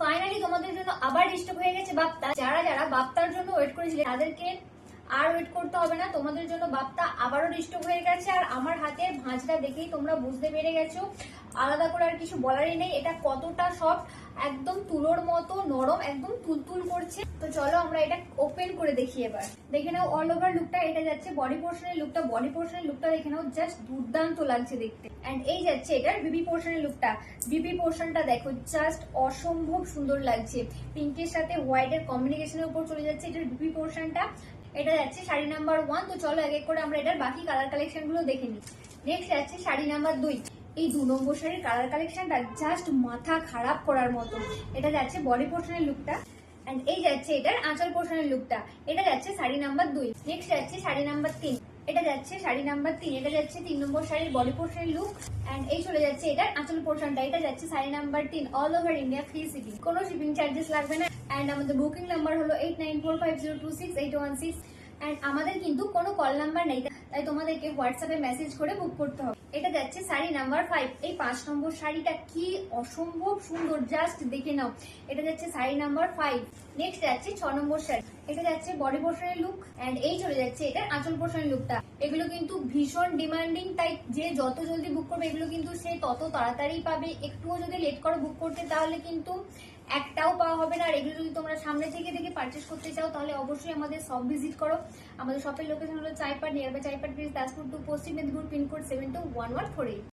Finally তোমাদের জন্য আবার স্টক হয়ে গেছে বাপ্তা। যারা যারা বাপ্তার জন্য ওয়েট করেছিলে তাদেরকে আর ওয়েট করতে হবে না, তোমাদের জন্য বাপ্তা আবারও স্টক হয়ে গেছে। আর আমার হাতের ভাঁজটা দেখেই তোমরা বুঝতে পেরে গেছো, আলাদা করে আর কিছু বলারই নেই এটা কতটা সফট, একদম তুলোর মতো নরম, একদম তুলতুল করছে। তো চলো আমরা এটা ওপেন করে দেখি। এবার দেখে নাও অল ওভার লুকটা, এটা যাচ্ছে বডি পোর্শনের লুকটা। বডি পোর্শনের লুকটা দেখে নাও, জাস্ট দুর্দান্ত লাগছে দেখতে। এন্ড এই যাচ্ছে এটার বিবি পোর্শনের লুকটা। বিবি পোর্শনটা দেখো, জাস্ট অসম্ভব সুন্দর লাগছে, পিঙ্কের সাথে হোয়াইটের কম্বিনেশনের উপর চলে যাচ্ছে এটার বিবি পোর্শনটা। এটা যাচ্ছে শাড়ি নাম্বার 1। তো চলো এক এক করে আমরা এটার বাকি কালার কালেকশন গুলো দেখে নিই। নেক্সট যাচ্ছে শাড়ি নাম্বার 2। এই 2 নম্বর শাড়ির কালার কালেকশনটা জাস্ট মাথা খারাপ করার মতো। এটা যাচ্ছে বডি পোর্শনের লুকটা। এন্ড এই যাচ্ছে এটার আঁচল পোর্শনের লুকটা। এটা যাচ্ছে শাড়ি নাম্বার 2। নেক্সট যাচ্ছে শাড়ি নাম্বার 3। এটা যাচ্ছে শাড়ি নাম্বার 3। এটা যাচ্ছে 3 নম্বর শাড়ির বডি পোর্শনের লুক। এন্ড এই চলে যাচ্ছে এটার আঁচল পোর্শনটা। এটা যাচ্ছে sari number 3। All over India free shipping, কোনো শিপিং চার্জেস লাগবে না। এন্ড আমাদের বুকিং নাম্বার হলো 8945026816। এন্ড আমাদের কিন্তু কোনো কল নাম্বার নেই, তাই তোমাদেরকে হোয়াটসঅ্যাপে মেসেজ করে বুক করতে হবে। এটা যাচ্ছে শাড়ি নাম্বার 5। এই 5 নম্বর শাড়িটা কি অসম্ভব সুন্দর, জাস্ট দেখে নাও। এটা যাচ্ছে শাড়ি নাম্বার 5। নেক্সট যাচ্ছে 6 নম্বর শাড়ি। এটা যাচ্ছে বডি পোর্শনের লুক। এন্ড এই চলে যাচ্ছে এটার আঁচল পোর্শনের লুকটা। এগুলো কিন্তু ভীষণ ডিমান্ডিং, তাই যে যত জলদি বুক করবে এগুলো কিন্তু সে তত তাড়াতাড়ি পাবে। একটুও যদি লেট করো বুক করতে তাহলে কিন্তু একটাও পাওয়া হবে না। আর এগুলো যদি তোমরা সামনে থেকে দেখে পারচেস করতে চাও তাহলে অবশ্যই আমাদের শপ ভিজিট করো। আমাদের শপের লোকেশন হলো চাইপাট, নিয়ারবাই চাইপাট ব্রিজ, দাসপুর 2, পশ্চিম মেদিনীপুর, পিনকোড 721148।